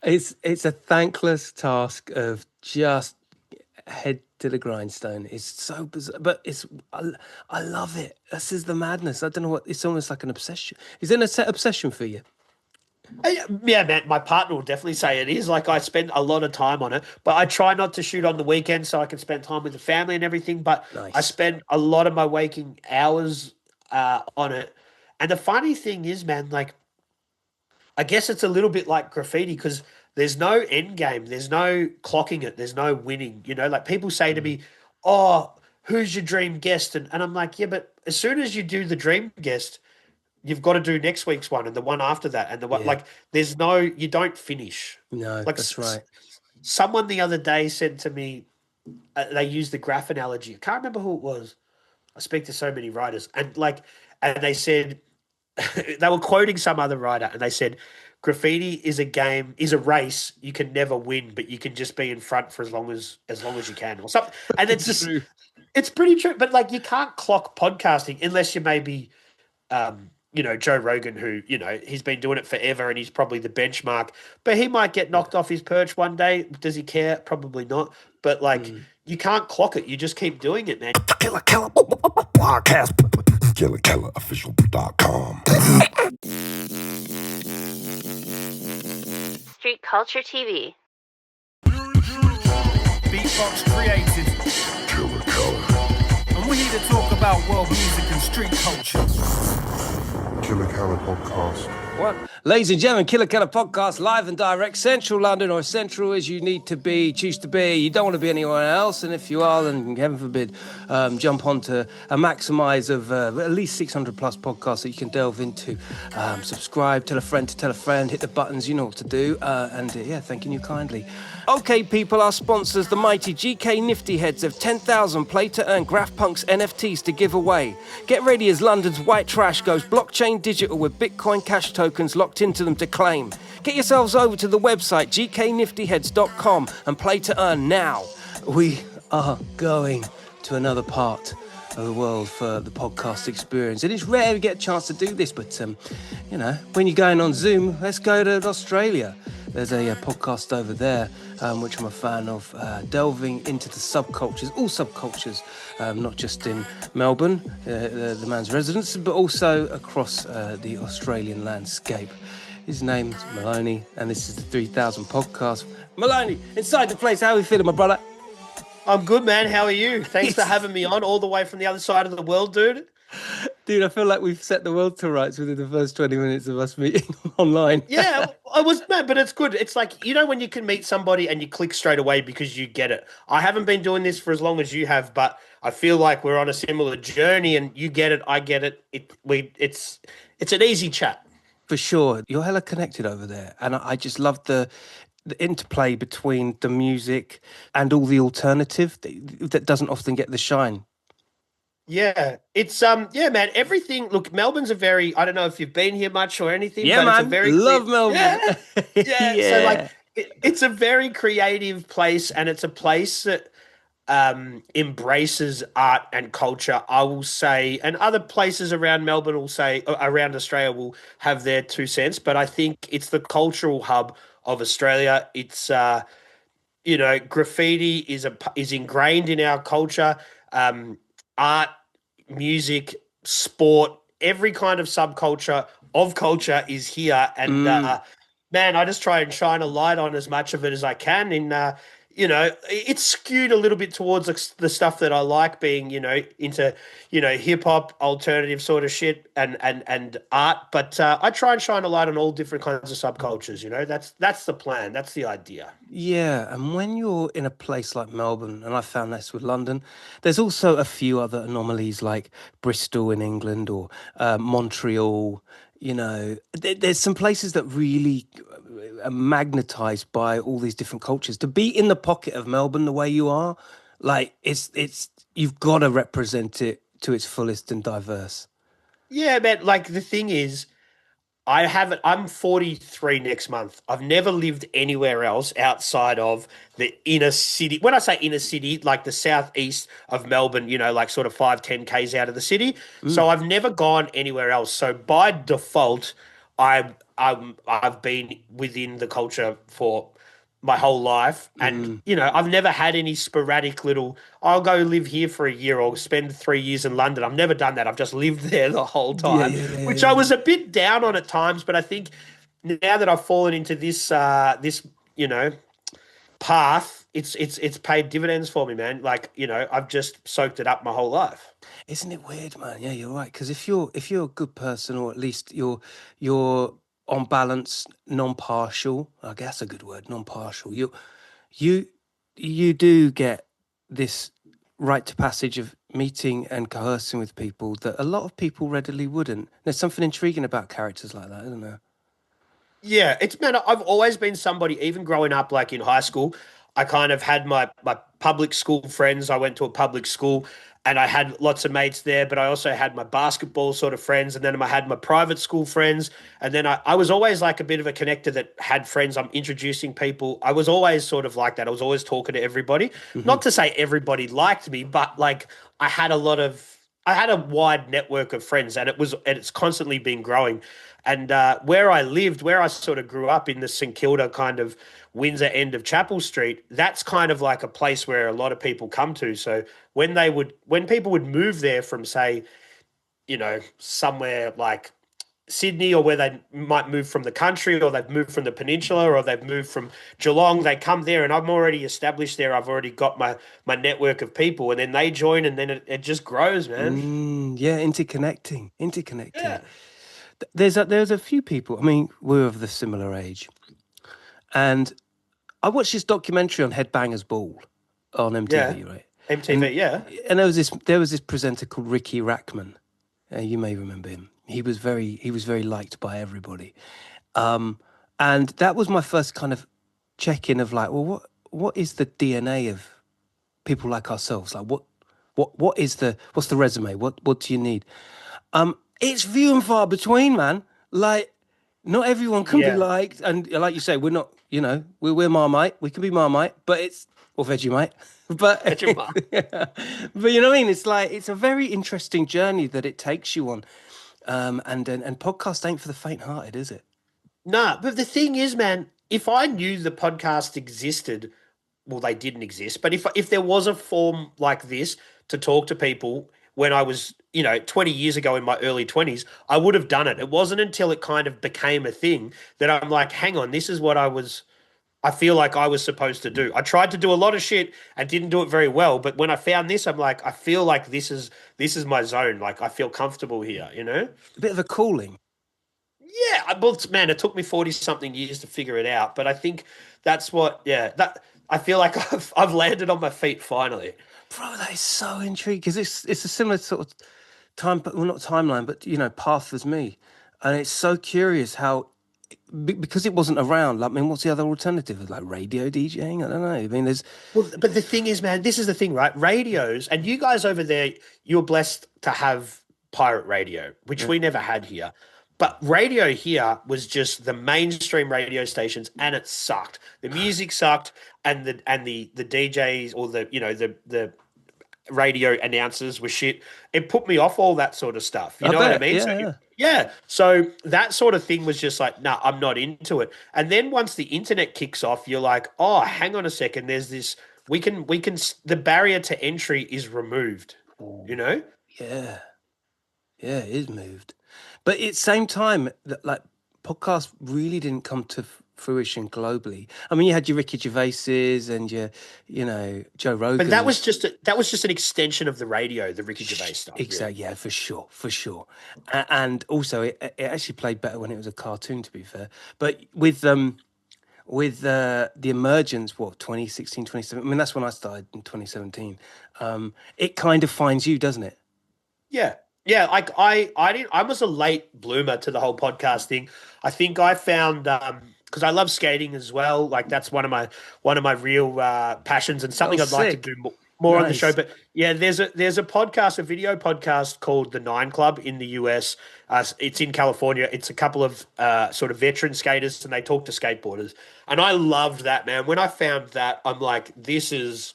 It's a thankless task of just head to the grindstone. It's so bizarre, but I love it. This is the madness. I don't know what. It's almost like an obsession. Is it an obsession for you? Yeah, man, my partner will definitely say it is. Like, I spend a lot of time on it, but I try not to shoot on the weekend so I can spend time with the family and everything. But I Nice. spend a lot of my waking hours on it. And the funny thing is, man, like, I guess it's a little bit like graffiti because there's no end game. There's no clocking it. There's no winning. Like people say to Mm. me, "Oh, who's your dream guest?" And I'm like, "Yeah, but as soon as you do the dream guest, you've got to do next week's one and the one after that and the one Yeah. like there's no you don't finish." No, Like that's right. someone the other day said to me, they used the graph analogy. I can't remember who it was. I speak to so many writers and they said they were quoting some other writer and they said graffiti is a race you can never win, but you can just be in front for as long as you can or something. And it's It's just true. it's pretty true. But like you can't clock podcasting unless you maybe Joe Rogan, who, he's been doing it forever and he's probably the benchmark, but he might get Yeah. knocked off his perch one day. Does he care? Probably not. But like, Mm. you can't clock it. You just keep doing it, man. Killa Kela podcast. KillaKelaOfficial.com. Street Culture TV. Beatbox created, Killa Kela. and we're here to talk about world music and street culture. Killa Kela podcast. What? Ladies and gentlemen, Killa Kela podcast, live and direct, central London, or as central as you need to be, choose to be. You don't want to be anywhere else, and if you are, then heaven forbid, jump onto a maximize of at least 600 plus podcasts that you can delve into. Subscribe, tell a friend to tell a friend, hit the buttons, you know what to do, yeah, thanking you kindly. Okay, people, our sponsors, the mighty GK Nifty Heads, have 10,000 play-to-earn GraffPunks NFTs to give away. Get ready as London's white trash goes blockchain digital with Bitcoin Cash tokens locked into them to claim. Get yourselves over to the website gkniftyheads.com and play to earn now. We are going to another part of the world for the podcast experience. It is rare we get a chance to do this, but when you're going on Zoom, let's go to Australia. There's a podcast over there, which I'm a fan of, delving into the subcultures, all subcultures, not just in Melbourne, the man's residence, but also across the Australian landscape. His name's Maloney, and this is the 3000 podcast. Maloney, inside the place, how are you feeling, my brother? I'm good, man. How are you? Thanks for having me on all the way from the other side of the world, dude. Dude, I feel like we've set the world to rights within the first 20 minutes of us meeting online. Yeah, I was, man, but it's good. It's like, when you can meet somebody and you click straight away because you get it. I haven't been doing this for as long as you have, but I feel like we're on a similar journey and you get it, I get it. It's an easy chat. For sure. You're hella connected over there. And I just love the interplay between the music and all the alternative that doesn't often get the shine. Yeah, it's man, everything. Look, Melbourne's a very, I don't know if you've been here much or anything, Yeah, but man. it's a very Love Melbourne. Yeah, yeah. Yeah. So like, it's a very creative place, and it's a place that embraces art and culture. I will say, and other places around Melbourne will say, around Australia will have their 2 cents, but I think it's the cultural hub of Australia. It's graffiti is ingrained in our culture. Art, music, sport, every kind of subculture of culture is here. And man, I just try and shine a light on as much of it as I can. And it's skewed a little bit towards the stuff that I like, being into hip hop, alternative sort of shit, and art. But I try and shine a light on all different kinds of subcultures. That's the plan. That's the idea. Yeah, and when you're in a place like Melbourne, and I found this with London, there's also a few other anomalies like Bristol in England or Montreal. There's some places that really are magnetized by all these different cultures. To be in the pocket of Melbourne the way you are, like it's you've got to represent it to its fullest and diverse. Yeah, man. Like the thing is, I'm 43 next month. I've never lived anywhere else outside of the inner city. When I say inner city, like the southeast of Melbourne, like sort of 5-10 Ks out of the city. So I've never gone anywhere else. So by default, I I've been within the culture for my whole life, and I've never had any sporadic little. I'll go live here for a year or spend 3 years in London. I've never done that. I've just lived there the whole Yeah, time, yeah, yeah, which yeah. I was a bit down on at times. But I think now that I've fallen into this path, it's paid dividends for me, man. Like, I've just soaked it up my whole life. Isn't it weird, man? Yeah, you're right. Because if you're a good person, or at least you're on balance, non-partial. I guess a good word, non-partial. You you do get this rite to passage of meeting and coercing with people that a lot of people readily wouldn't. There's something intriguing about characters like that, isn't there? Yeah, man, I've always been somebody, even growing up, like in high school, I kind of had my public school friends. I went to a public school and I had lots of mates there, but I also had my basketball sort of friends. And then I had my private school friends. And then I was always like a bit of a connector that had friends. I'm introducing people. I was always sort of like that. I was always talking to everybody. Not to say everybody liked me, but like I had a wide network of friends, and it's constantly been growing. And where I sort of grew up in the St Kilda kind of Windsor end of Chapel Street, that's kind of like a place where a lot of people come to. So when people would move there from, say, somewhere like Sydney, or where they might move from the country, or they've moved from the peninsula, or they've moved from Geelong, they come there and I'm already established there. I've already got my network of people, and then they join, and then it just grows, man. Yeah, interconnecting. Yeah. There's a few people. I mean, we're of the similar age, and I watched this documentary on Headbangers Ball on MTV, Yeah. right? MTV, yeah. And there was this presenter called Ricky Rackman. You may remember him. He was very liked by everybody, and that was my first kind of check-in of like, well, what is the DNA of people like ourselves? Like, what's the resume? What do you need? It's few and far between, man. Like, not everyone can be Yeah. liked, and like you say, we're not. We're Marmite. We can be Marmite, but it's or Vegemite. But but you know what I mean? It's like it's a very interesting journey that it takes you on, and podcast ain't for the faint-hearted, is it? Nah, but the thing is, man, if I knew the podcast existed, well, they didn't exist, but if there was a form like this to talk to people when I was, 20 years ago in my early 20s, I would have done it. It wasn't until it kind of became a thing that I'm like, hang on, this is what I feel like I was supposed to do. I tried to do a lot of shit and didn't do it very well, but when I found this, I'm like, I feel like this is my zone. Like, I feel comfortable here, A bit of a calling. Yeah, well, man, it took me 40 something years to figure it out, but I think that's that I feel like I've landed on my feet finally. Bro, that is so intriguing because it's a similar sort of well, not timeline, but path as me, and it's so curious how because it wasn't around. Like, I mean, what's the other alternative? Like radio DJing? I don't know. I mean, there's Well, but the thing is, man, this is the thing, right? Radios, and you guys over there, you're blessed to have pirate radio, which we never had here. But radio here was just the mainstream radio stations, and it sucked. The music sucked, and the DJs, or the radio announcers were shit. It put me off all that sort of stuff. You know what I mean? Yeah. So that sort of thing was just like, nah, I'm not into it. And then once the internet kicks off, you're like, oh, hang on a second. There's this. The barrier to entry is removed. Yeah, it is moved. But at the same time, like podcasts really didn't come to fruition globally. I mean, you had your Ricky Gervaises and your, Joe Rogan. But that was just an extension of the radio, the Ricky Gervais stuff. Exactly. Really. Yeah, for sure. And also, it actually played better when it was a cartoon, to be fair. But with the emergence, 2016, 2017. I mean, that's when I started in 2017. It kind of finds you, doesn't it? Yeah. Yeah, like I was a late bloomer to the whole podcast thing. I think I found because I love skating as well. Like, that's one of my real passions, and something I'd like to do more on the show. But yeah, there's a video podcast called The Nine Club in the US. It's in California. It's a couple of sort of veteran skaters, and they talk to skateboarders. And I loved that, man. When I found that, I'm like, this is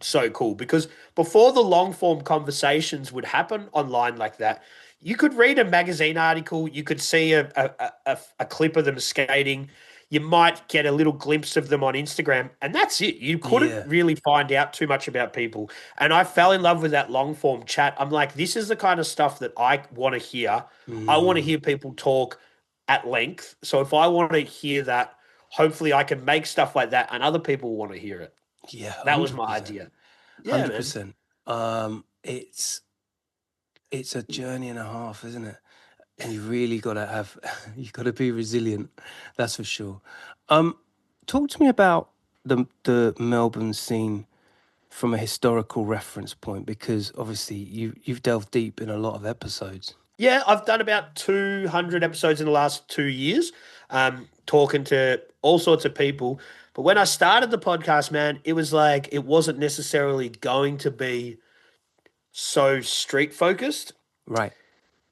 so cool, because before the long form conversations would happen online like that, you could read a magazine article, you could see a clip of them skating, you might get a little glimpse of them on Instagram, and that's it. You couldn't Yeah. really find out too much about people. And I fell in love with that long form chat. I'm like, this is the kind of stuff that I want to hear. I want to hear people talk at length. So if I want to hear that, hopefully I can make stuff like that and other people want to hear it. Yeah, That was 100%. my idea. Yeah, man. 100%. It's a journey and a half, isn't it? And you really gotta you gotta be resilient. That's for sure. Talk to me about the Melbourne scene from a historical reference point, because obviously you've delved deep in a lot of episodes. Yeah, I've done about 200 episodes in the last 2 years, talking to all sorts of people. But when I started the podcast, man, it was like it wasn't necessarily going to be so street focused, Right.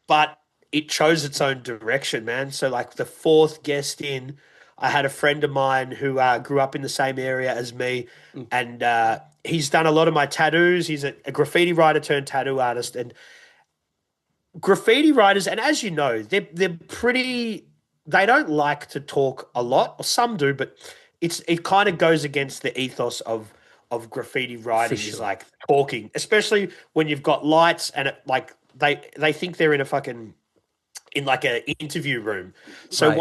but it chose its own direction, man. So, like the fourth guest in, I had a friend of mine who grew up in the same area as me, and he's done a lot of my tattoos. He's a graffiti writer turned tattoo artist, and graffiti writers, and as you know, they're pretty. They don't like to talk a lot, or some do, but it kind of goes against the ethos of graffiti writing. sure. Is like talking, especially when you've got lights and it, like they think they're in a fucking in like an interview room. So Right.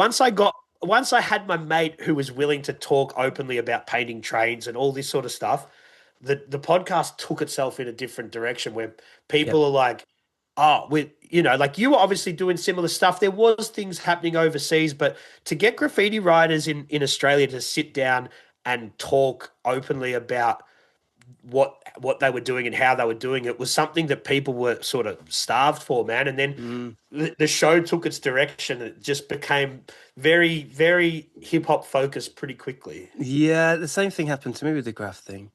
once I had my mate who was willing to talk openly about painting trains and all this sort of stuff, the podcast took itself in a different direction where people are like, oh, like you were obviously doing similar stuff. There was things happening overseas, but to get graffiti writers in Australia to sit down and talk openly about what they were doing and how they were doing it was something that people were sort of starved for, man. And then the show took its direction. It just became very, very hip hop focused pretty quickly. Yeah, the same thing happened to me with the graph thing.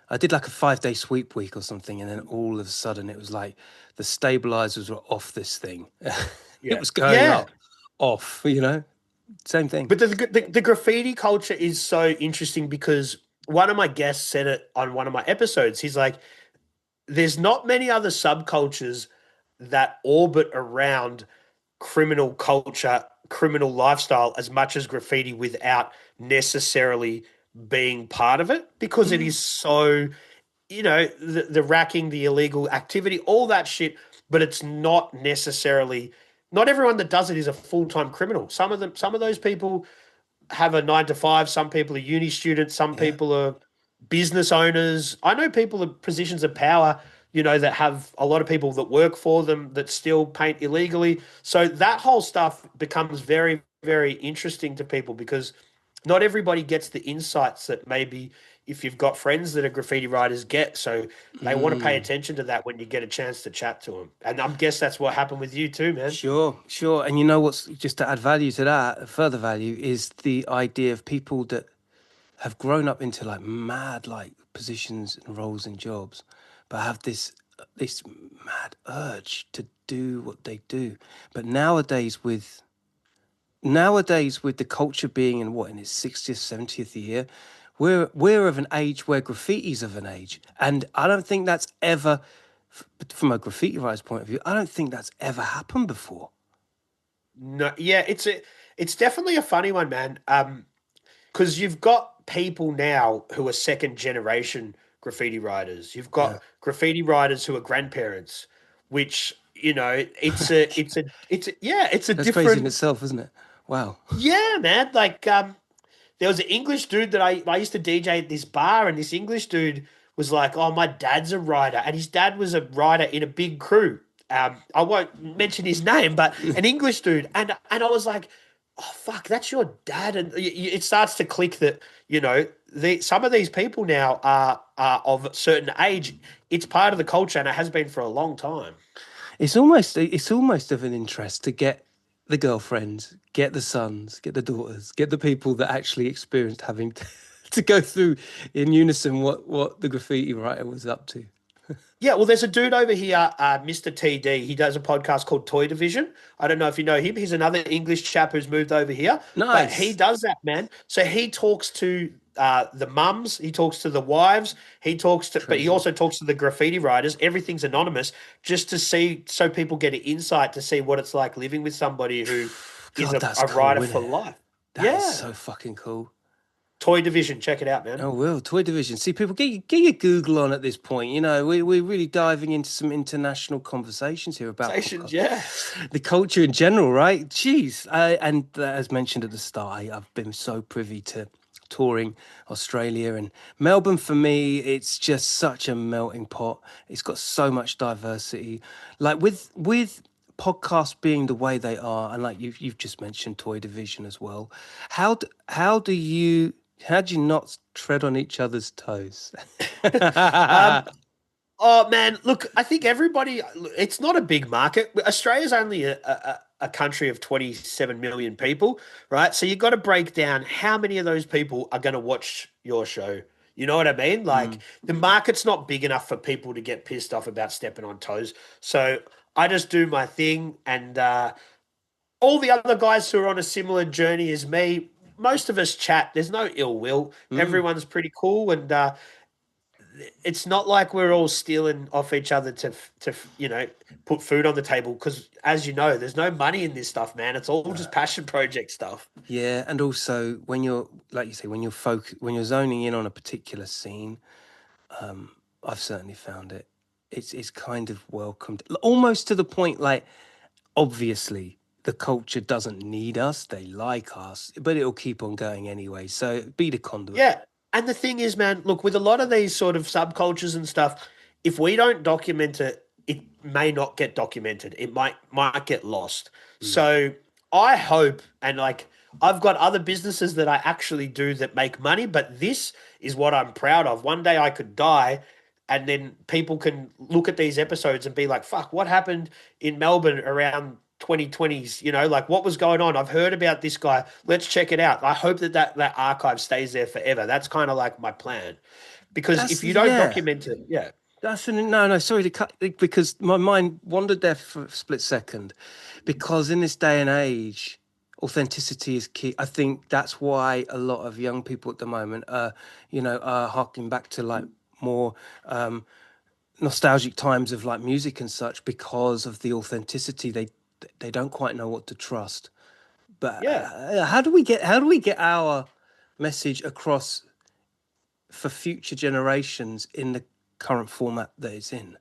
I did like a 5-day sweep week or something, and then all of a sudden it was like the stabilizers were off this thing. It was going up, off, Same thing. But the graffiti culture is so interesting because one of my guests said it on one of my episodes. He's like, there's not many other subcultures that orbit around criminal culture, criminal lifestyle as much as graffiti without necessarily being part of it, because it is so, the racking, the illegal activity, all that shit, but it's not necessarily, not everyone that does it is a full-time criminal. Some of those people have a 9 to 5. Some people are uni students. Some people are business owners. I know people in positions of power, that have a lot of people that work for them that still paint illegally. So that whole stuff becomes very, very interesting to people because not everybody gets the insights that maybe if you've got friends that are graffiti writers get. So they want to pay attention to that when you get a chance to chat to them. And I guess that's what happened with you too, man. Sure. And you know what's, just to add value to that, further value, is the idea of people that have grown up into like mad like positions and roles and jobs, but have this mad urge to do what they do. But nowadays with the culture being in its 60th, 70th year, we're of an age where graffiti's of an age. And I don't think that's ever, from a graffiti writer's point of view, I don't think that's ever happened before. No, yeah, it's definitely a funny one, man. Because you've got people now who are second generation graffiti writers. You've got graffiti writers who are grandparents, which, it's a That's different crazy in itself, isn't it? Wow. Yeah, man. Like, there was an English dude that I used to DJ at this bar, and this English dude was like, "Oh, my dad's a writer," and his dad was a writer in a big crew. I won't mention his name, but an English dude, and I was like, "Oh, fuck, that's your dad," and it starts to click that some of these people now are of a certain age. It's part of the culture, and it has been for a long time. It's almost of an interest to get the girlfriends, get the sons, get the daughters, get the people that actually experienced having to go through in unison what the graffiti writer was up to. Yeah, well, there's a dude over here, Mr. TD. He does a podcast called Toy Division. I don't know if you know him. He's another English chap who's moved over here. Nice. But he does that, man. So he talks to the mums. He talks to the wives. He talks to, but he Crazy. also talks to the graffiti writers. Everything's anonymous, just to see, so people get an insight to see what it's like living with somebody who is God, that's a writer cool, for isn't it? life. That is Yeah, so fucking cool. Toy Division, check it out, man. Oh, well, Toy Division. See, people, get your Google on at this point. You know, we're really diving into some international conversations here about Stations, podcasts. yeah. The culture in general, right? Jeez. As mentioned at the start, I've been so privy to touring Australia and Melbourne. For me, it's just such a melting pot. It's got so much diversity. Like with podcasts being the way they are, and like you've just mentioned Toy Division as well. How do you not tread on each other's toes? Um, Oh man, look, I think everybody. It's not a big market. Australia's only a country of 27 million people, right? So you've got to break down how many of those people are going to watch your show. You know what I mean? Like the market's not big enough for people to get pissed off about stepping on toes. So I just do my thing, and all the other guys who are on a similar journey as me. Most of us chat. There's no ill will. Everyone's pretty cool, and it's not like we're all stealing off each other to put food on the table, because as you know, there's no money in this stuff, man. It's all just passion project stuff. Yeah, and also when you're, like you say, when you're zoning in on a particular scene, I've certainly found it's kind of welcomed, almost to the point like, obviously the culture doesn't need us, they like us, but it'll keep on going anyway. So be the conduit. Yeah. And the thing is, man, look, with a lot of these sort of subcultures and stuff, if we don't document it, it may not get documented. It might get lost. So I hope, and like I've got other businesses that I actually do that make money, but this is what I'm proud of. One day I could die, and then people can look at these episodes and be like, fuck, what happened in Melbourne around 2020s? You know, like what was going on? I've heard about this guy. Let's check it out. I hope that archive stays there forever. That's kind of like my plan. Because if you don't document it, yeah. No, sorry to cut, because my mind wandered there for a split second. Because in this day and age, authenticity is key. I think that's why a lot of young people at the moment are harking back to like more nostalgic times of like music and such, because of the authenticity. They don't quite know what to trust. But Yeah. how do we get our message across for future generations in the current format that it's in?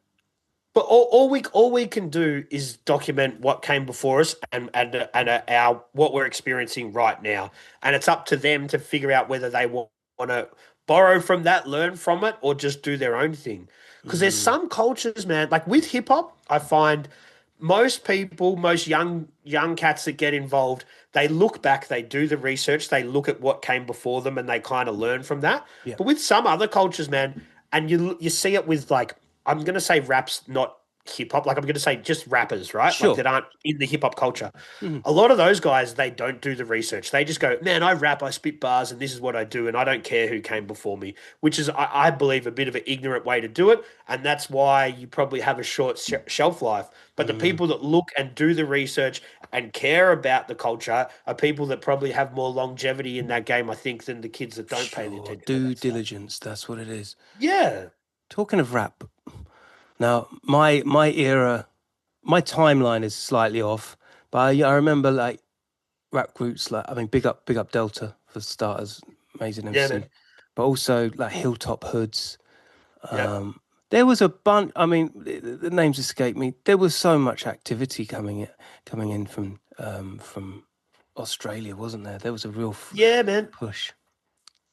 But all we can do is document what came before us and our what we're experiencing right now, and it's up to them to figure out whether they want to borrow from that, learn from it, or just do their own thing. Because there's some cultures, man, like with hip hop, I find most people, most young cats that get involved, they look back, they do the research, they look at what came before them, and they kind of learn from that. Yeah. But with some other cultures, man, and you see it with like, I'm gonna say rap's not hip hop, like I'm gonna say just rappers, right? Sure. Like that aren't in the hip hop culture. A lot of those guys, they don't do the research. They just go, man, I rap, I spit bars, and this is what I do, and I don't care who came before me, which is, I believe, a bit of an ignorant way to do it, and that's why you probably have a short shelf life. But the people that look and do the research and care about the culture are people that probably have more longevity in that game, I think, than the kids that don't pay the attention. Due diligence, that's what it is. Yeah. Talking of rap, now my era, my timeline is slightly off, but I remember like rap groups like, I mean, big up Delta for starters, amazing MC, Yeah, man. but also like Hilltop Hoods. Yeah. There was a bunch. I mean, the names escape me. There was so much activity coming in from Australia, wasn't there? There was a real Yeah, man. push.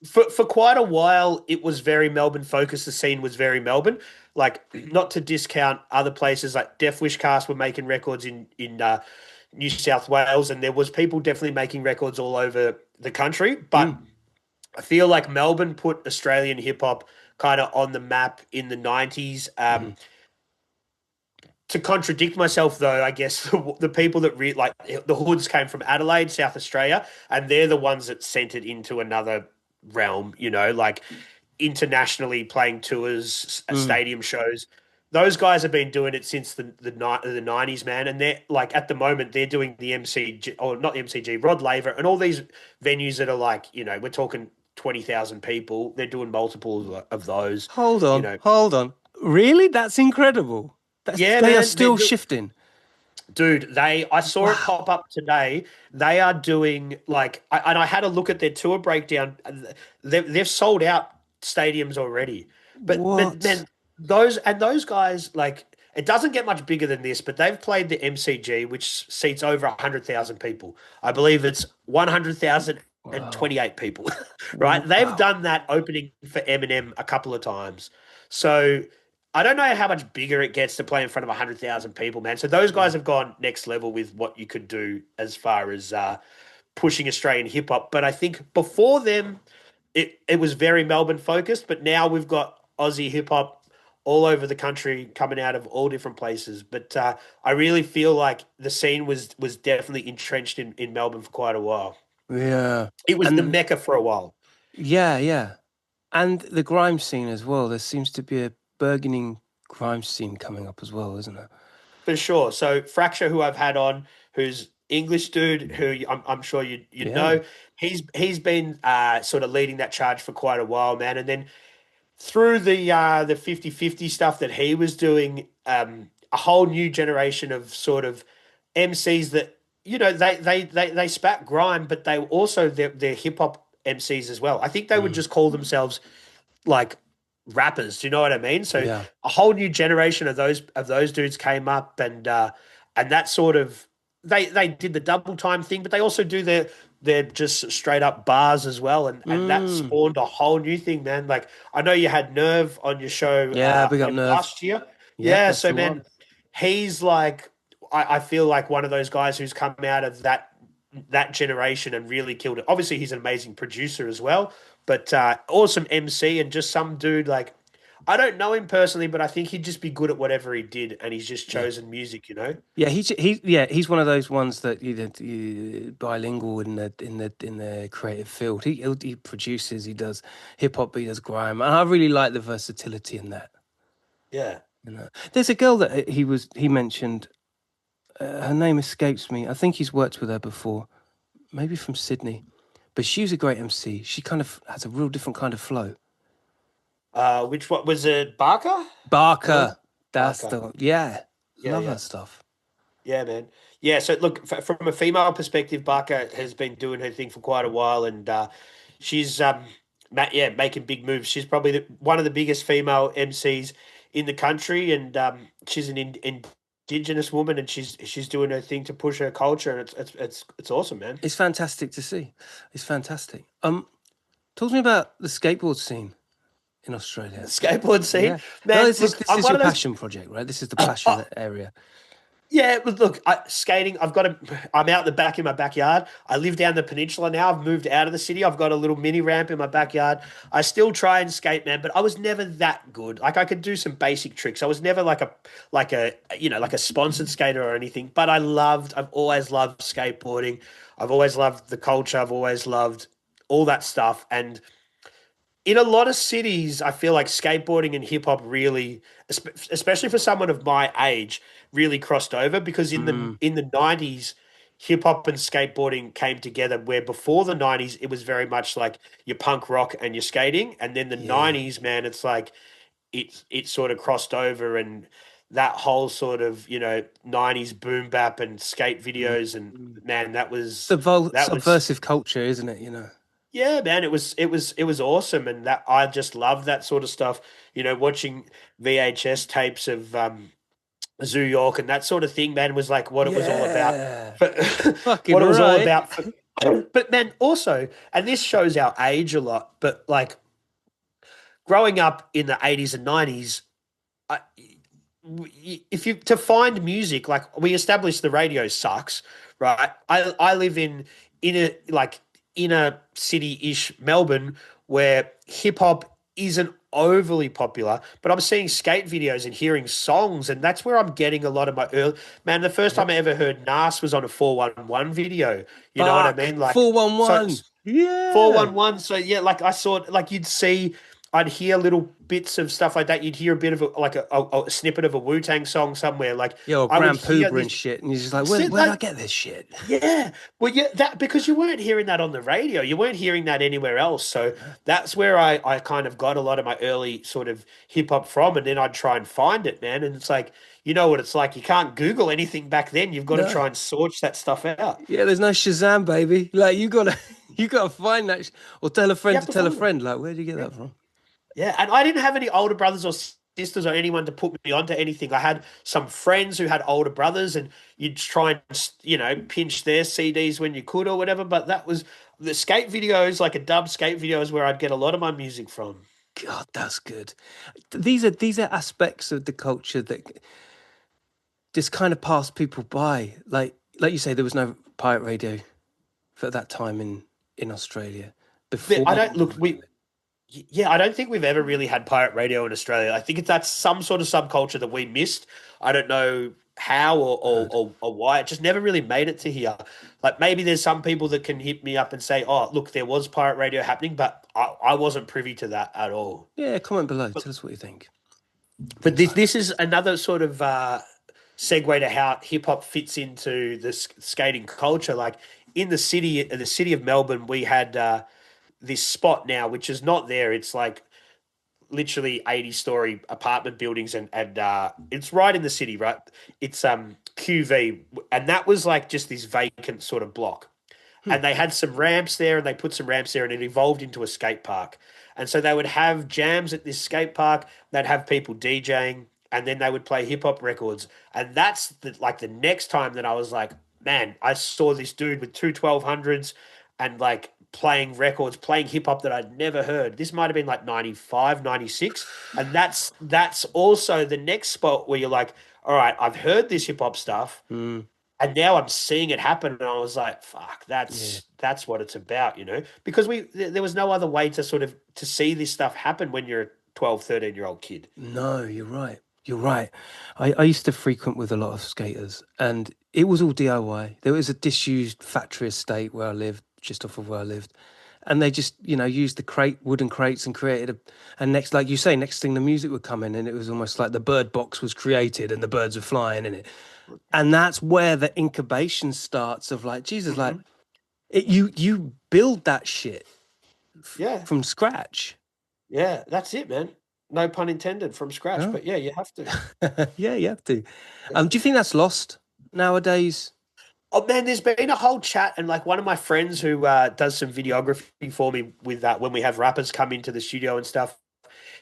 For quite a while, it was very Melbourne focused. The scene was very Melbourne. Like, not to discount other places, like Death Wish Cast were making records in New South Wales, and there was people definitely making records all over the country. But I feel like Melbourne put Australian hip hop kind of on the map in the 90s. To contradict myself, though, I guess the people that like the hoods came from Adelaide, South Australia, and they're the ones that sent it into another realm, you know, like internationally playing tours, stadium shows. Those guys have been doing it since the 90s, man. And they're like, at the moment, they're doing the MCG, or not the MCG, Rod Laver, and all these venues that are like, you know, we're talking 20,000 people. They're doing multiples of those. Hold You on, know, hold on. Really? That's incredible. yeah, They are man. still shifting. Dude, I saw it pop up today. They are doing like, and I had a look at their tour breakdown. They've sold out stadiums already. But What? man, those guys, like, it doesn't get much bigger than this, but they've played the MCG, which seats over 100,000 people. I believe it's 100,028 people, right? They've Wow. done that opening for Eminem a couple of times. So I don't know how much bigger it gets to play in front of 100,000 people, man. So those guys have gone next level with what you could do as far as pushing Australian hip hop. But I think before them, it was very Melbourne focused, but now we've got Aussie hip hop all over the country coming out of all different places. But I really feel like the scene was definitely entrenched in Melbourne for quite a while. Yeah. It was the And mecca for a while. yeah. And the grime scene as well. There seems to be a burgeoning grime scene coming up as well, isn't there? For sure. So Fracture, who I've had on, who's English dude, who I'm sure you Yeah. know, he's been sort of leading that charge for quite a while, man. And then through the 50-50 stuff that he was doing, a whole new generation of sort of MCs that, you know, they spat grime, but they also they're hip hop MCs as well. I think they would just call themselves like rappers. Do you know what I mean? So Yeah. a whole new generation of those dudes came up, and that sort of they did the double time thing, but they also do their just straight up bars as well, and that spawned a whole new thing, man. Like I know you had Nerve on your show, Yeah, big up Nerve. last year. Yeah, Yeah, that's so the man, one. he's like I feel like one of those guys who's come out of that generation and really killed it. Obviously, he's an amazing producer as well, but awesome MC and just some dude like I don't know him personally, but I think he'd just be good at whatever he did, and he's just chosen music, you know. Yeah, he's one of those ones that bilingual in the creative field. He produces, he does hip hop, he does grime, and I really like the versatility in that. Yeah. You know, there's a girl that he mentioned. Her name escapes me. I think he's worked with her before, maybe from Sydney, but she's a great MC. She kind of has a real different kind of flow. Which what was it? Barker? Barker, that's Barker. love her stuff. Yeah, man. Yeah, so look, from a female perspective, Barker has been doing her thing for quite a while, and she's making big moves. She's probably one of the biggest female MCs in the country, and she's an indigenous woman, and she's doing her thing to push her culture, and it's awesome, man. It's fantastic to see. It's fantastic. Talk to me about the skateboard scene in Australia. Skateboard scene, Yeah. man. No, this look, is I'm your one of those- passion project, right? This is the passion area. Yeah, but look, skating. I'm out the back in my backyard. I live down the peninsula now. I've moved out of the city. I've got a little mini ramp in my backyard. I still try and skate, man, but I was never that good. Like I could do some basic tricks. I was never like a sponsored skater or anything. But I've always loved skateboarding. I've always loved the culture. I've always loved all that stuff. And in a lot of cities, I feel like skateboarding and hip hop really, especially for someone of my age, really crossed over because in the 90s, hip hop and skateboarding came together. Where before the 90s, it was very much like your punk rock and your skating, and then the 90s, man, it's like it sort of crossed over, and that whole sort of 90s boom bap and skate videos, and man, that was Subversive culture, isn't it? Yeah, man, it was awesome, and that I just love that sort of stuff. Watching VHS tapes of Zoo York and that sort of thing, man, was like what it was all about. Fucking what it was all right. about. But man, also, and this shows our age a lot. But like growing up in the 80s and 90s, if you to find music, like we established, the radio sucks, right? I live in inner city-ish Melbourne where hip hop isn't overly popular, but I'm seeing skate videos and hearing songs, and that's where I'm getting a lot of my early. Man, the first time I ever heard Nas was on a 411 video. You know what I mean? Like 411. So, 411. So yeah, like I saw, like you'd see I'd hear little bits of stuff like that. You'd hear a bit of a snippet of a Wu-Tang song somewhere. Like Yo, I would Grand hear Pooba this. and shit, and you're just like, Sit where did I like, get this shit? yeah, well, yeah, that because you weren't hearing that on the radio, you weren't hearing that anywhere else. So that's where I kind of got a lot of my early sort of hip hop from, and then I'd try and find it, man. And it's like, you know what it's like. You can't Google anything back then. You've got to No. try and search that stuff out. Yeah, there's no Shazam, baby. Like you gotta you gotta find that, or tell a You friend have to to tell a find it. friend. Like, where did you get that from? Yeah, and I didn't have any older brothers or sisters or anyone to put me onto anything. I had some friends who had older brothers, and you'd try and pinch their CDs when you could or whatever. But that was the skate videos, like a dub skate videos, where I'd get a lot of my music from. God, that's good. These are aspects of the culture that just kind of pass people by. Like you say, there was no pirate radio for that time in Australia before. I don't look. Yeah, I don't think we've ever really had pirate radio in Australia. I think that's some sort of subculture that we missed. I don't know how or why. It just never really made it to here. Like maybe there's some people that can hit me up and say, "Oh, look, there was pirate radio happening," but I wasn't privy to that at all. Yeah, comment below. Tell us what you think. But this is another sort of segue to how hip hop fits into the skating culture. Like in the city of Melbourne, we had this spot now, which is not there. It's like literally 80-story apartment buildings, and it's right in the city, right? It's QV, and that was like just this vacant sort of block. And they had some ramps there, and they put some ramps there, and it evolved into a skate park. And so they would have jams at this skate park. They'd have people DJing, and then they would play hip hop records. And that's the next time that I was like, man, I saw this dude with two 1200s and like playing records, playing hip hop that I'd never heard. This might have been like 95, 96. And that's also the next spot where you're like, all right, I've heard this hip hop stuff. And now I'm seeing it happen, and I was like, "Fuck, that's what it's about," Because there was no other way to see this stuff happen when you're a 12, 13-year-old kid. No, you're right. You're right. I used to frequent with a lot of skaters, and it was all DIY. There was a disused factory estate where I lived, just off of where I lived, and they just used the wooden crates and created and next, like you say, next thing the music would come in, and it was almost like the bird box was created and the birds were flying in it. And that's where the incubation starts of like, Jesus, like you build that shit from scratch. Yeah, that's it, man. No pun intended, from scratch. But yeah, you have to. Yeah, you have to. Do you think that's lost nowadays? Oh man, there's been a whole chat, and like one of my friends who does some videography for me with that when we have rappers come into the studio and stuff.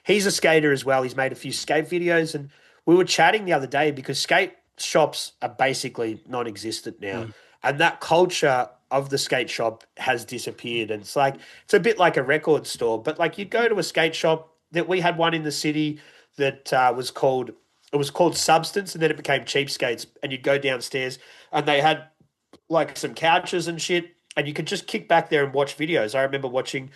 He's a skater as well. He's made a few skate videos, and we were chatting the other day because skate shops are basically non-existent now, and that culture of the skate shop has disappeared. And it's a bit like a record store, but like you'd go to a skate shop. That we had one in the city that was called Substance, and then it became Cheapskates, and you'd go downstairs and they had like some couches and shit, and you could just kick back there and watch videos. I remember watching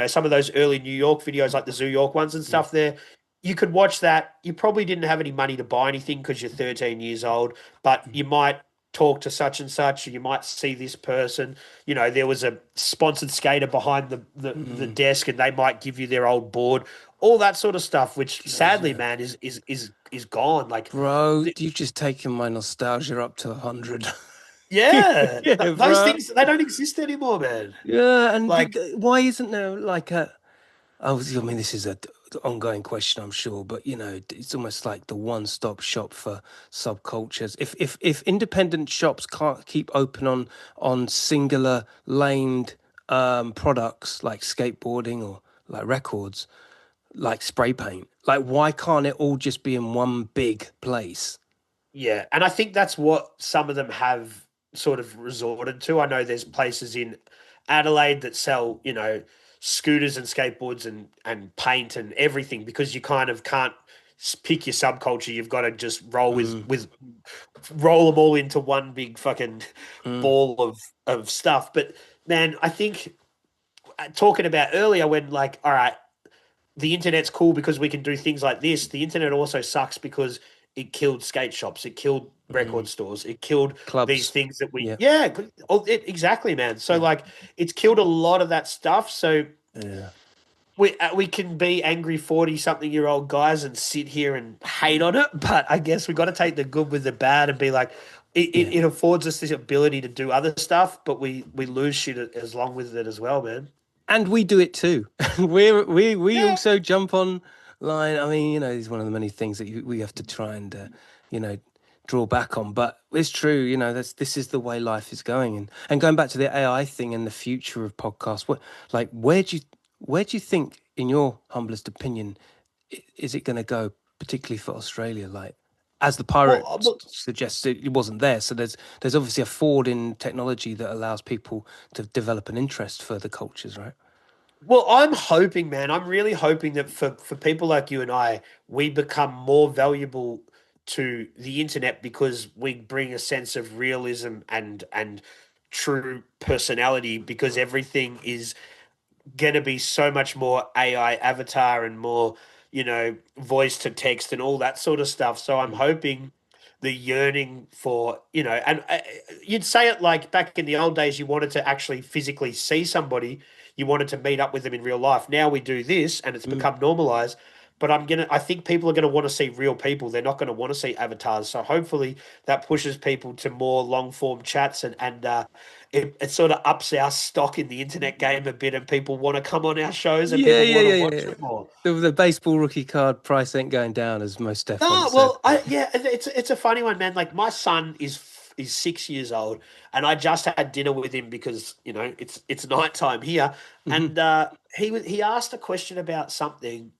some of those early New York videos, like the Zoo York ones and stuff there. You could watch that. You probably didn't have any money to buy anything because you're 13 years old, but you might talk to such and such, or you might see this person. There was a sponsored skater behind the desk, and they might give you their old board, all that sort of stuff, which sadly, man, is gone. Like, bro, you've just taken my nostalgia up to 100. Yeah, Yeah, those bro. things, they don't exist anymore, man. Yeah, and Like- why isn't there like a? I mean, this is a ongoing question, I'm sure, but it's almost like the one-stop shop for subcultures. If independent shops can't keep open on singular laned products like skateboarding or like records, like spray paint, like why can't it all just be in one big place? Yeah, and I think that's what some of them have sort of resorted to. I know there's places in Adelaide that sell, scooters and skateboards and paint and everything, because you kind of can't pick your subculture. You've got to just roll roll them all into one big fucking ball of stuff. But man, I think talking about earlier when like, all right, the internet's cool because we can do things like this. The internet also sucks because it killed skate shops. It killed record stores. It killed Clubs. These things that we, exactly, man. So like, it's killed a lot of that stuff. So we can be angry 40-something-year-old guys and sit here and hate on it, but I guess we got to take the good with the bad and be like, it affords us this ability to do other stuff, but we lose shit as long with it as well, man. And we do it too. we Yeah. also jump on line. I mean, you know, it's one of the many things that we have to try and you know, draw back on. But it's true, you know, this is the way life is going. And going back to the AI thing and the future of podcasts, where do you think, in your humblest opinion, is it going to go, particularly for Australia? Like, as the pirate suggests, it wasn't there. So there's obviously a forward in technology that allows people to develop an interest for the cultures, right? Well, I'm hoping, man. I'm really hoping that for people like you and I, we become more valuable to the internet because we bring a sense of realism and true personality, because everything is going to be so much more AI avatar and more, voice to text and all that sort of stuff. So I'm hoping the yearning for, and you'd say it like back in the old days, you wanted to actually physically see somebody, you wanted to meet up with them in real life. Now we do this and it's become normalized. But I think people are going to want to see real people. They're not going to want to see avatars. So hopefully that pushes people to more long form chats and it sort of ups our stock in the internet game a bit, and people want to come on our shows and people want to watch it more. The baseball rookie card price ain't going down, as most Steph No, once well, said. it's a funny one, man. Like my son is 6 years old, and I just had dinner with him because it's nighttime here, and he asked a question about something.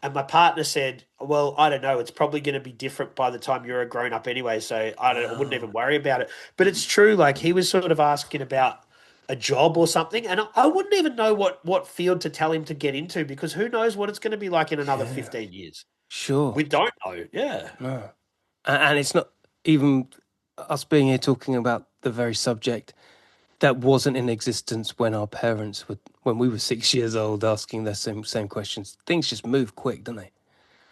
And my partner said, "Well, I don't know. It's probably going to be different by the time you're a grown up anyway. So I wouldn't even worry about it." But it's true. Like he was sort of asking about a job or something, and I wouldn't even know what field to tell him to get into, because who knows what it's going to be like in another 15 years. Sure. We don't know. Yeah. No. And it's not even us being here talking about the very subject that wasn't in existence when our parents were, when we were 6 years old, asking the same questions. Things just move quick, don't they?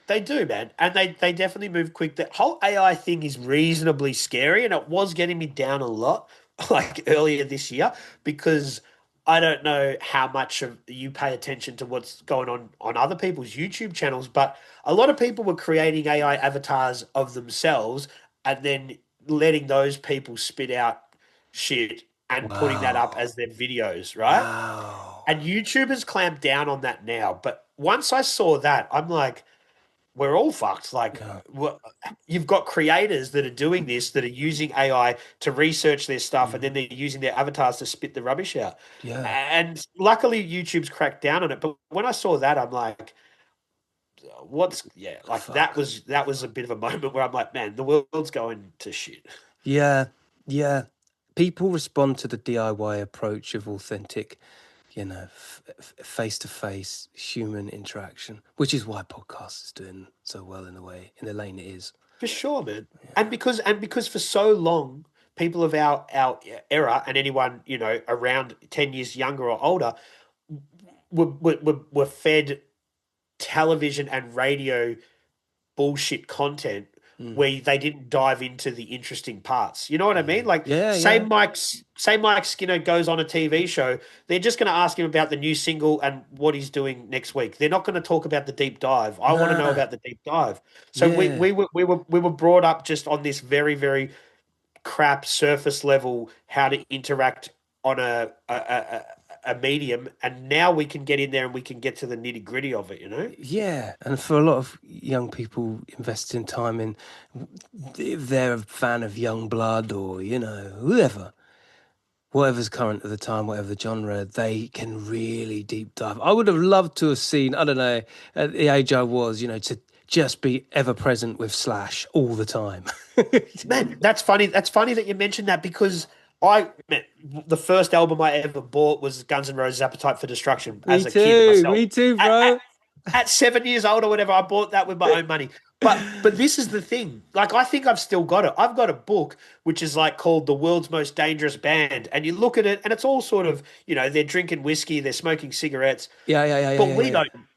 They do, man. And they definitely move quick. The whole AI thing is reasonably scary, and it was getting me down a lot, like earlier this year, because I don't know how much of you pay attention to what's going on other people's YouTube channels, but a lot of people were creating AI avatars of themselves and then letting those people spit out shit and putting that up as their videos, right? Wow. And YouTube has clamped down on that now. But once I saw that, I'm like, we're all fucked. Like, you've got creators that are doing this, that are using AI to research their stuff, and then they're using their avatars to spit the rubbish out. Yeah. And luckily, YouTube's cracked down on it. But when I saw that, I'm like, that was a bit of a moment where I'm like, man, the world's going to shit. Yeah. Yeah. People respond to the DIY approach of authentic, face-to-face human interaction, which is why podcast is doing so well in the lane it is. For sure, man. Yeah. And because for so long, people of our era and anyone, around 10 years younger or older were fed television and radio bullshit content where they didn't dive into the interesting parts. You know what I mean? Like, Mike Skinner goes on a TV show, they're just going to ask him about the new single and what he's doing next week. They're not going to talk about the deep dive. I want to know about the deep dive. So we were brought up just on this very, very crap surface level, how to interact on a medium, and now we can get in there and we can get to the nitty gritty of it, Yeah, and for a lot of young people investing time in, if they're a fan of young blood or whatever's current at the time, whatever the genre, they can really deep dive. I would have loved to have seen, I don't know, at the age I was, to just be ever present with Slash all the time. Man, that's funny. That's funny that you mentioned that, because the first album I ever bought was Guns N' Roses' Appetite for Destruction as a kid myself. Me too, bro. At 7 years old or whatever, I bought that with my own money. But this is the thing. Like, I think I've still got it. I've got a book which is like called The World's Most Dangerous Band. And you look at it and it's all sort of, they're drinking whiskey, they're smoking cigarettes. Yeah. But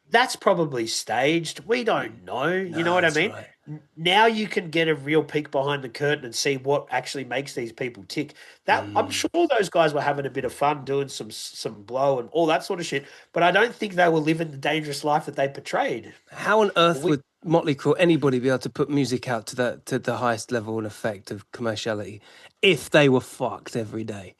that's probably staged. We don't know. You know No, what I that's mean? right. Now you can get a real peek behind the curtain and see what actually makes these people tick. That I'm sure those guys were having a bit of fun doing some blow and all that sort of shit. But I don't think they were living the dangerous life that they portrayed. How on earth We, would Motley Crue, anybody, be able to put music out to the highest level and effect of commerciality if they were fucked every day?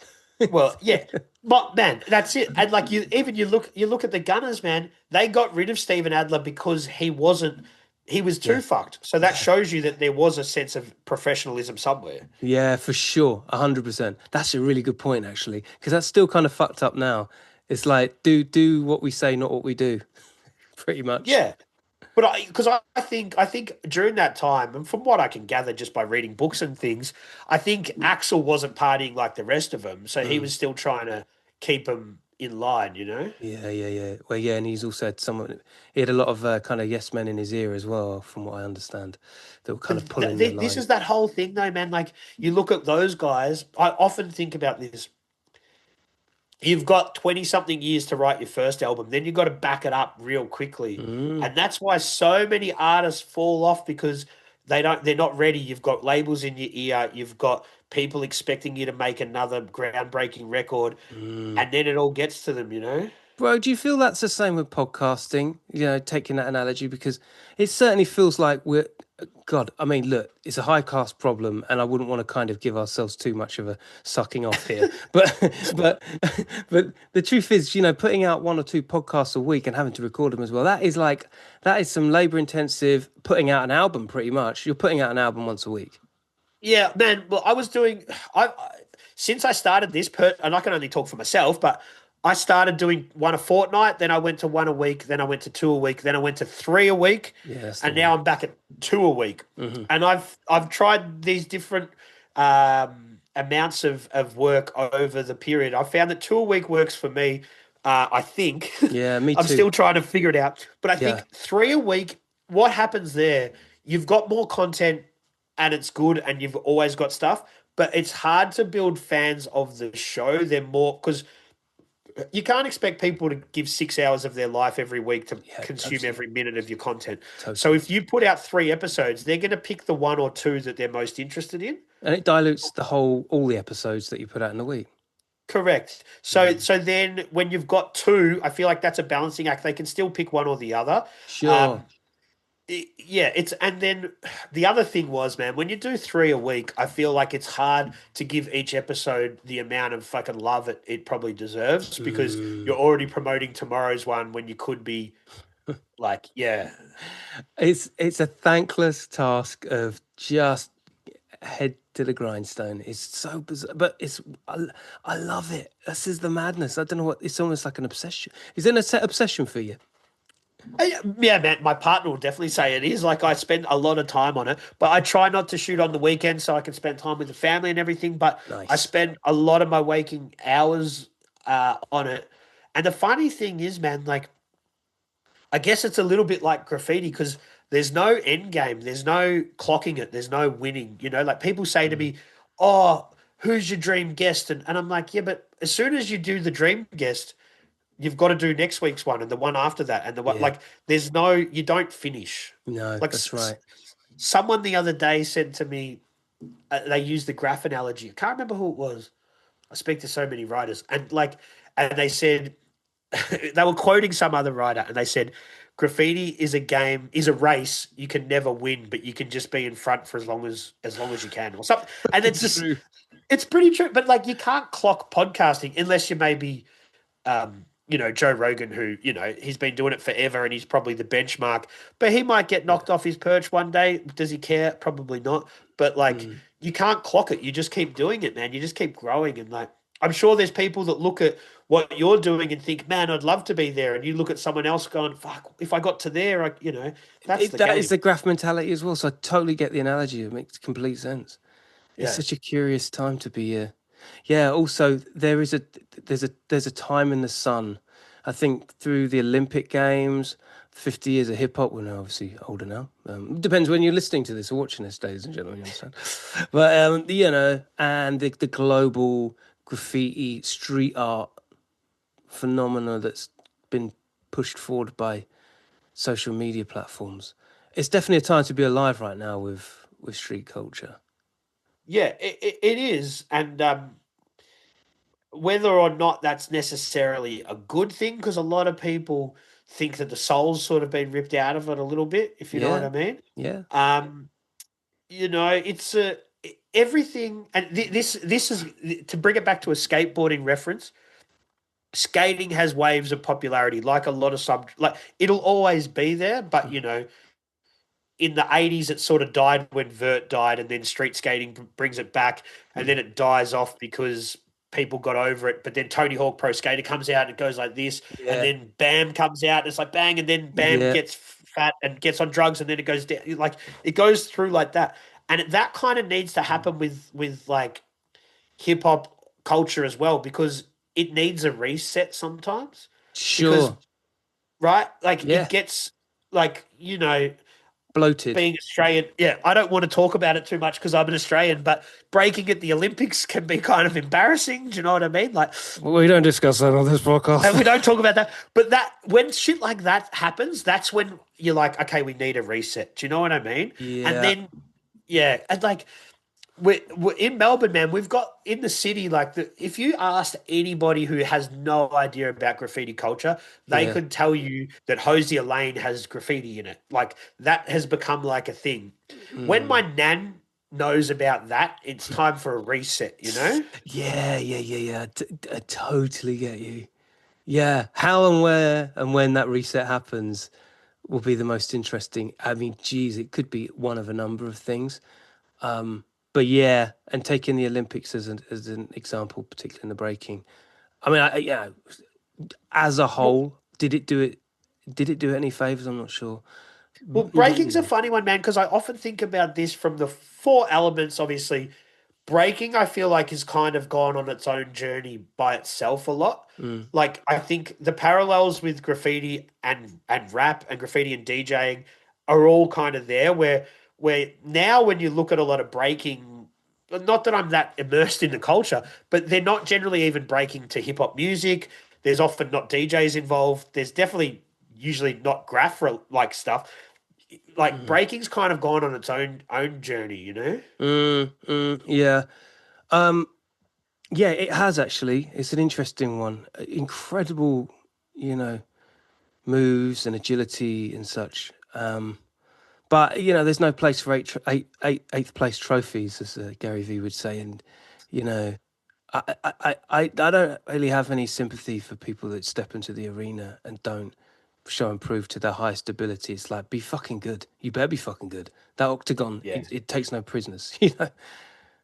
well, yeah, but man, that's it. And like you look at the Gunners, man. They got rid of Steven Adler because he was too Yeah. fucked. So that shows you that there was a sense of professionalism somewhere. Yeah, for sure, 100%. That's a really good point, actually, because that's still kind of fucked up now. It's like do what we say, not what we do, pretty much. Yeah. But I think during that time, and from what I can gather just by reading books and things, I think Axel wasn't partying like the rest of them, so he was still trying to keep them in line, you know. Yeah. Well, yeah, and he's also had someone. He had a lot of kind of yes men in his ear as well, from what I understand, that were kind of pulling the This line. is that whole thing, though, man. Like you look at those guys. I often think about this. You've got 20 something years to write your first album, then you've got to back it up real quickly. And that's why so many artists fall off because they're not ready. You've got labels in your ear, you've got people expecting you to make another groundbreaking record, and then it all gets to them, you know? Bro, do you feel that's the same with podcasting? You know, taking that analogy, because it certainly feels like we're, God, I mean, look, it's a high class problem, and I wouldn't want to kind of give ourselves too much of a sucking off here. But, but the truth is, you know, putting out one or two podcasts a week and having to record them as well, that is some labor intensive, putting out an album pretty much. You're putting out an album once a week. Yeah, man. Well, since I started this, and I can only talk for myself, but I started doing one a fortnight, then I went to one a week, then I went to two a week, then I went to three a week, Yeah, that's the and now I'm back at two a week. And I've tried these different amounts of work over the period. I found that two a week works for me. I think. Yeah, me I'm too. still trying to figure it out, but I Yeah. think three a week. What happens there? You've got more content and it's good and you've always got stuff, but it's hard to build fans of the show. They're more because you can't expect people to give 6 hours of their life every week to consume totally. every minute of your content. So Totally. if you put out 3 episodes, they're going to pick the one or two that they're most interested in. And it dilutes all the episodes that you put out in the week. Correct. So then when you've got two, I feel like that's a balancing act. They can still pick one or the other. Sure. And then the other thing was, man, when you do three a week, I feel like it's hard to give each episode the amount of fucking love it probably deserves because you're already promoting tomorrow's one when you could be like, yeah. It's a thankless task of just head to the grindstone. It's so bizarre, but I love it. This is the madness. I don't know what. It's almost like an obsession. Is it an obsession for you? Yeah, man, my partner will definitely say it is. Like I spend a lot of time on it, but I try not to shoot on the weekend so I can spend time with the family and everything. But Nice. I spend a lot of my waking hours on it. And the funny thing is, man, like I guess it's a little bit like graffiti because there's no end game. There's no clocking it. There's no winning. You know, like people say to me, oh, who's your dream guest? And I'm like, yeah, but as soon as you do the dream guest, you've got to do next week's one and the one after that. And the one, like, you don't finish. No, Like that's right. someone the other day said to me, they used the graph analogy. I can't remember who it was. I speak to so many writers and they said, they were quoting some other writer and they said, graffiti is a race. You can never win, but you can just be in front for as long as you can or something. And it's just, True. it's pretty true. But like, you can't clock podcasting unless you maybe, Joe Rogan, who, he's been doing it forever and he's probably the benchmark, but he might get knocked off his perch one day. Does he care? Probably not. But like, you can't clock it. You just keep doing it, man. You just keep growing. And like, I'm sure there's people that look at what you're doing and think, man, I'd love to be there. And you look at someone else going, fuck, if I got to there, that's the That game. is the graph mentality as well. So I totally get the analogy. It makes complete sense. It's Yeah. such a curious time to be here. Yeah. Also, there's a time in the sun. I think through the Olympic Games, 50 years of hip hop. We're now obviously older now. Depends when you're listening to this or watching this, ladies and gentlemen. You understand? But and the global graffiti street art phenomena that's been pushed forward by social media platforms. It's definitely a time to be alive right now with street culture. Yeah, it is. And whether or not that's necessarily a good thing, because a lot of people think that the soul's sort of been ripped out of it a little bit, if you know what Yeah, I mean. yeah, Um, it's everything, and this is to bring it back to a skateboarding reference. Skating has waves of popularity, like a lot of like it'll always be there, but in the 80s it sort of died when vert died, and then street skating brings it back, and then it dies off because people got over it. But then Tony Hawk Pro Skater comes out and it goes like this, and yeah, then Bam comes out and it's like bang, and then Bam yeah. gets fat and gets on drugs, and then it goes down. Like it goes through like that, and that kind of needs to happen with like hip hop culture as well, because it needs a reset sometimes. Because Sure. right, like Yeah. it gets like Bloated. being Australian, yeah, I don't want to talk about it too much because I'm an Australian, but breaking at the Olympics can be kind of embarrassing. Do you know what I mean? Like, We don't discuss that on this podcast. and we don't talk about that. But that when shit like that happens, that's when you're like, okay, we need a reset. Do you know what I mean? Yeah. And then, yeah, and like we're in Melbourne, man. We've got in the city, like if you asked anybody who has no idea about graffiti culture, they Yeah. could tell you that Hosier Lane has graffiti in it. Like that has become like a thing. When my nan knows about that, it's time for a reset, Yeah. I totally get you. Yeah. How and where and when that reset happens will be the most interesting. I mean, geez, it could be one of a number of things. But yeah, and taking the Olympics as an example, particularly in the breaking. I mean, yeah, as a whole, did it do it? Did it do it any favors? I'm not sure. Well, breaking's a funny one, man, because I often think about this from the four elements, obviously. Breaking, I feel like, has kind of gone on its own journey by itself a lot. Like, I think the parallels with graffiti and rap and graffiti and DJing are all kind of there, where now when you look at a lot of breaking, not that I'm that immersed in the culture, but they're not generally even breaking to hip hop music. There's often not DJs involved. There's definitely usually not graph like stuff. Like breaking's kind of gone on its own journey. Yeah. Yeah, it has actually. It's an interesting one. Incredible, moves and agility and such. But there's no place for eighth place trophies, as Gary Vee would say. And I don't really have any sympathy for people that step into the arena and don't show and prove to their highest ability. It's like, be fucking good. You better be fucking good. That octagon, Yeah. it takes no prisoners.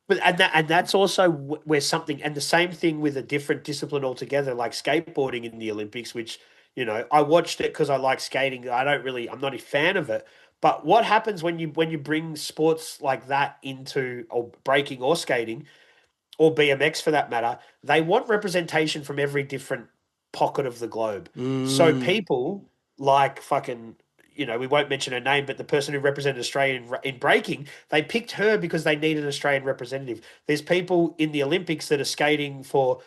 But and that's also where something, and the same thing with a different discipline altogether, like skateboarding in the Olympics, which I watched it because I like skating. I'm not a fan of it. But what happens when you bring sports like that into, or breaking or skating or BMX for that matter? They want representation from every different pocket of the globe. So people like fucking, we won't mention her name, but the person who represented Australia in breaking, they picked her because they needed an Australian representative. There's people in the Olympics that are skating for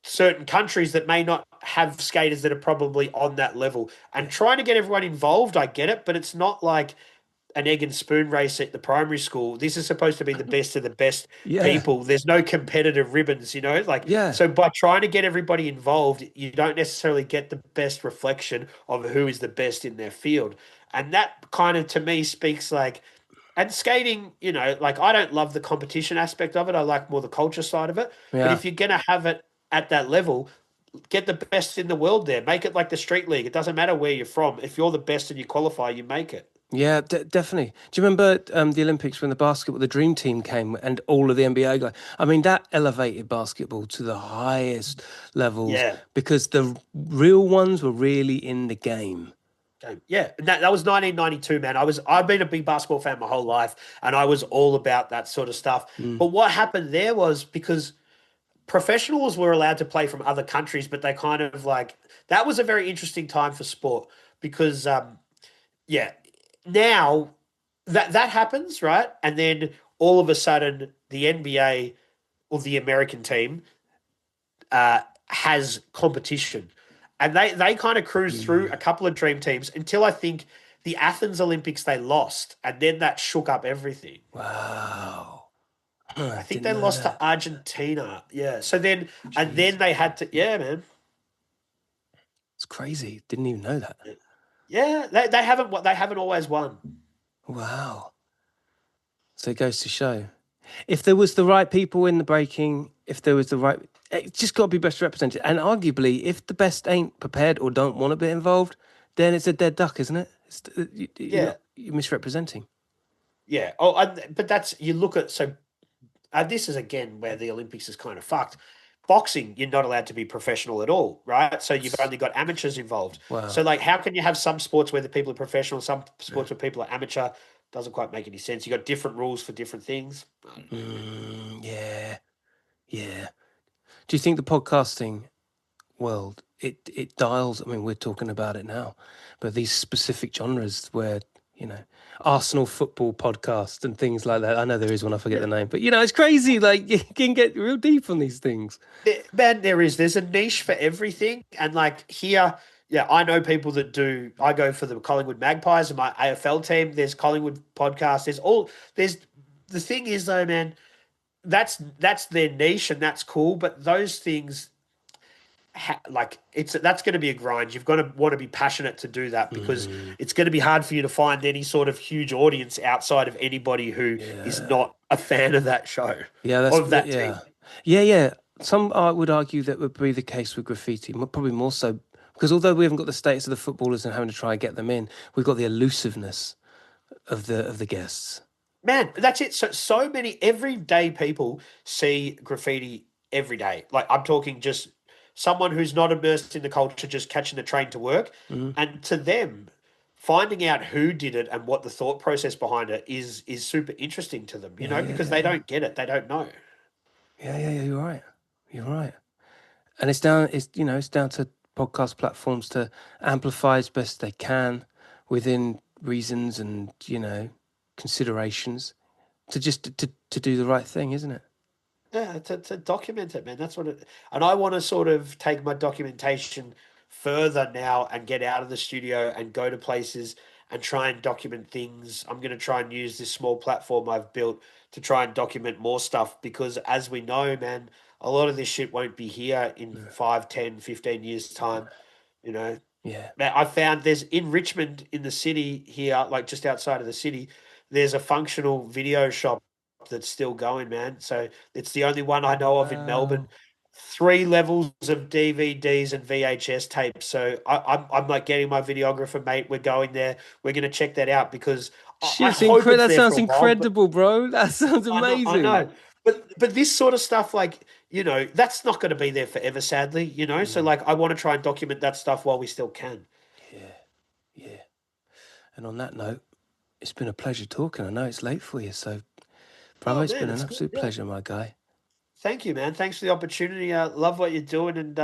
certain countries that may not have skaters that are probably on that level. And trying to get everyone involved, I get it, but it's not like an egg and spoon race at the primary school. This is supposed to be the best of the best Yeah. people. There's no competitive ribbons, Yeah. So by trying to get everybody involved, you don't necessarily get the best reflection of who is the best in their field. And that kind of, to me, speaks like, and skating, like I don't love the competition aspect of it. I like more the culture side of it. But Yeah. if you're going to have it at that level, get the best in the world there. Make it like the street league. It doesn't matter where you're from. If you're the best and you qualify, you make it. Yeah, definitely. Do you remember the Olympics when the Dream Team came and all of the NBA guys? I mean, that elevated basketball to the highest levels. Yeah. Because the real ones were really in the game. Yeah, and that was 1992, man. I've been a big basketball fan my whole life, and I was all about that sort of stuff. But what happened there was, because professionals were allowed to play from other countries, but they kind of like, that was a very interesting time for sport, because now that happens, right? And then all of a sudden the NBA or the American team has competition. And they kind of cruised through a couple of dream teams until I think the Athens Olympics they lost, and then that shook up everything. Wow. I think they lost to Argentina. Yeah. So then, and then they had to, yeah, man. It's crazy. Didn't even know that. Yeah, they haven't always won. Wow. So it goes to show. If there was the right people in the breaking, if there was the right, it's just got to be best represented. And arguably, if the best ain't prepared or don't want to be involved, then it's a dead duck, isn't it? You're misrepresenting. Yeah. Oh, but that's, you look at, so this is again where the Olympics is kind of fucked. Boxing, you're not allowed to be professional at all, right? So you've only got amateurs involved. Wow. So like, how can you have some sports where the people are professional, some sports where people are amateur? Doesn't quite make any sense. You got different rules for different things. Yeah. Do you think the podcasting world it dials? I mean, we're talking about it now, but these specific genres where Arsenal football podcast and things like that. I know there is one, I forget the name, but it's crazy. Like you can get real deep on these things. Man, there's a niche for everything, and like here. Yeah, I know people that do. I go for the Collingwood Magpies and my AFL team. There's Collingwood podcasts. There's the thing is though, man, that's their niche and that's cool. But those things, that's going to be a grind. You've got to want to be passionate to do that because it's going to be hard for you to find any sort of huge audience outside of anybody who is not a fan of that show. Yeah, team. Yeah. Some would argue that would be the case with graffiti, probably more so. Because although we haven't got the status of the footballers and having to try and get them in, we've got the elusiveness of the guests. Man, that's it. So many everyday people see graffiti every day. Like I'm talking just someone who's not immersed in the culture, just catching the train to work. And to them, finding out who did it and what the thought process behind it is super interesting to them, because they don't get it. They don't know. Yeah, you're right. And it's down to podcast platforms to amplify as best they can within reasons and considerations to do the right thing, isn't it? Yeah, to document it, man. That's what it. And I want to sort of take my documentation further now and get out of the studio and go to places and try and document things. I'm going to try and use this small platform I've built to try and document more stuff because as we know, man, a lot of this shit won't be here in 5, 10, 15 years time, Yeah. I found there's in Richmond in the city here, like just outside of the city, there's a functional video shop that's still going, man. So it's the only one I know of in Melbourne. 3 levels of DVDs and VHS tapes. So I'm like getting my videographer, mate. We're going there. We're going to check that out because that sounds incredible, bro. That sounds amazing. I know. But this sort of stuff, like, that's not going to be there forever, sadly, So, like, I want to try and document that stuff while we still can. Yeah. And on that note, it's been a pleasure talking. I know it's late for you, so, brother, it's been an absolute pleasure, my guy. Thank you, man. Thanks for the opportunity. I love what you're doing, and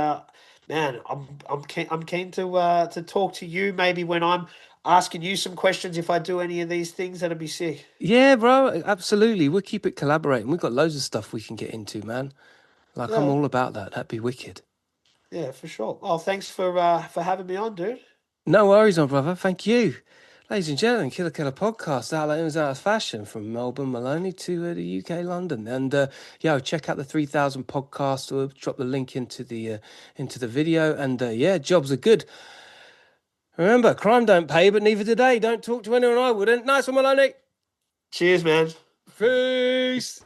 man, I'm keen to talk to you maybe when I'm asking you some questions. If I do any of these things, that'd be sick. Yeah, bro, absolutely. We'll keep it collaborating. We've got loads of stuff we can get into, man. Like I'm all about that. That'd be wicked. Yeah, for sure. Oh, thanks for having me on, dude. No worries, my brother. Thank you. Ladies and gentlemen, Killa Kela podcast, out of fashion from Melbourne, Maloney to the UK, London. And check out the 3000 podcast. We'll drop the link into the video. And jobs are good. Remember, crime don't pay, but neither do they. Don't talk to anyone I wouldn't. Nice one, Maloney. Cheers, man. Peace.